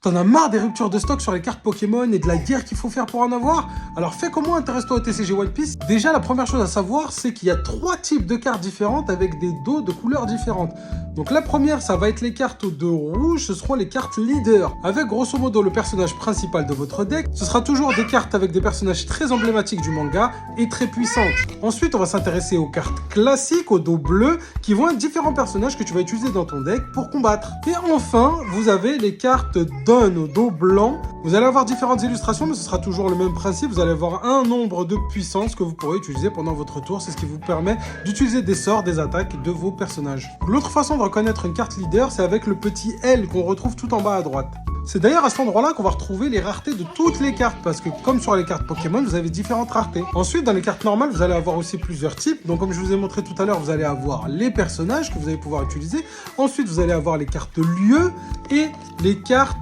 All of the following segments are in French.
T'en as marre des ruptures de stock sur les cartes Pokémon et de la guerre qu'il faut faire pour en avoir? Alors fais comme moi, intéresse-toi au TCG One Piece. Déjà, la première chose à savoir, c'est qu'il y a 3 types de cartes différentes avec des dos de couleurs différentes. Donc la première, ça va être les cartes au dos rouge, ce seront les cartes leaders. Avec grosso modo le personnage principal de votre deck, ce sera toujours des cartes avec des personnages très emblématiques du manga et très puissantes. Ensuite, on va s'intéresser aux cartes classiques au dos bleu qui vont être différents personnages que tu vas utiliser dans ton deck pour combattre. Et enfin, vous avez les cartes Dawn au dos blanc. Vous allez avoir différentes illustrations, mais ce sera toujours le même principe. Vous allez avoir un nombre de puissance que vous pourrez utiliser pendant votre tour. C'est ce qui vous permet d'utiliser des sorts, des attaques de vos personnages. L'autre façon de reconnaître une carte leader, c'est avec le petit L qu'on retrouve tout en bas à droite. C'est d'ailleurs à cet endroit-là qu'on va retrouver les raretés de toutes les cartes, parce que comme sur les cartes Pokémon, vous avez différentes raretés. Ensuite, dans les cartes normales, vous allez avoir aussi plusieurs types. Donc comme je vous ai montré tout à l'heure, vous allez avoir les personnages que vous allez pouvoir utiliser. Ensuite, vous allez avoir les cartes lieux et les cartes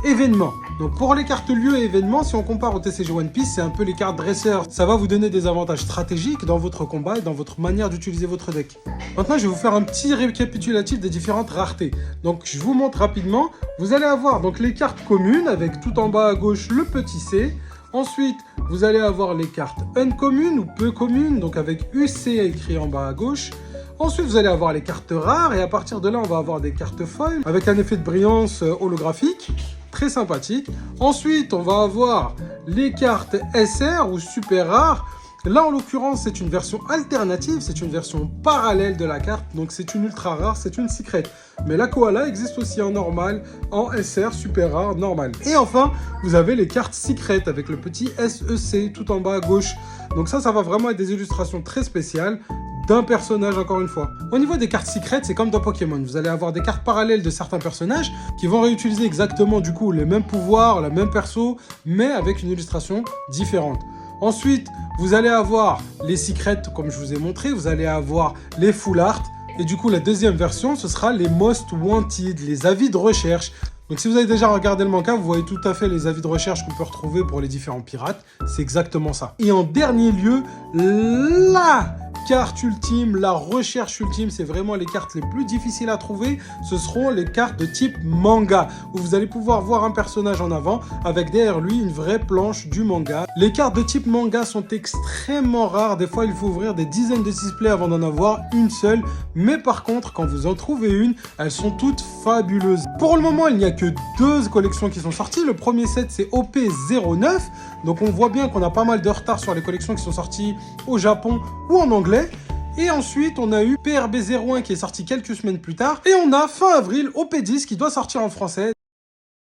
événements. Donc pour les cartes lieux et événements, si on compare au TCG One Piece, c'est un peu les cartes dresseurs. Ça va vous donner des avantages stratégiques dans votre combat et dans votre manière d'utiliser votre deck. Maintenant, je vais vous faire un petit récapitulatif des différentes raretés. Donc je vous montre rapidement. Vous allez avoir donc les cartes communes avec tout en bas à gauche le petit C. Ensuite, vous allez avoir les cartes uncommunes ou peu communes, donc avec UC écrit en bas à gauche. Ensuite, vous allez avoir les cartes rares et à partir de là, on va avoir des cartes foil avec un effet de brillance holographique, très sympathique. Ensuite, on va avoir les cartes SR ou super rares. Là, en l'occurrence, c'est une version alternative, c'est une version parallèle de la carte, donc c'est une ultra rare, c'est une secret. Mais la koala existe aussi en normal, en SR, super rare, normal. Et enfin, vous avez les cartes secret avec le petit SEC tout en bas à gauche. Donc ça va vraiment être des illustrations très spéciales d'un personnage encore une fois. Au niveau des cartes secrètes, c'est comme dans Pokémon. Vous allez avoir des cartes parallèles de certains personnages qui vont réutiliser exactement du coup les mêmes pouvoirs, le même perso, mais avec une illustration différente. Ensuite, vous allez avoir les secrets comme je vous ai montré, vous allez avoir les full art, et du coup la deuxième version, ce sera les most wanted, les avis de recherche. Donc si vous avez déjà regardé le manga, vous voyez tout à fait les avis de recherche qu'on peut retrouver pour les différents pirates. C'est exactement ça. Et en dernier lieu, la carte ultime, la recherche ultime, c'est vraiment les cartes les plus difficiles à trouver. Ce seront les cartes de type manga, où vous allez pouvoir voir un personnage en avant avec derrière lui une vraie planche du manga. Les cartes de type manga sont extrêmement rares. Des fois, il faut ouvrir des dizaines de displays avant d'en avoir une seule. Mais par contre, quand vous en trouvez une, elles sont toutes fabuleuses. Pour le moment, il n'y a que 2 collections qui sont sorties. Le premier set, c'est OP09. Donc on voit bien qu'on a pas mal de retard sur les collections qui sont sorties au Japon ou en anglais. Et ensuite, on a eu PRB01 qui est sorti quelques semaines plus tard. Et on a fin avril OP10 qui doit sortir en français.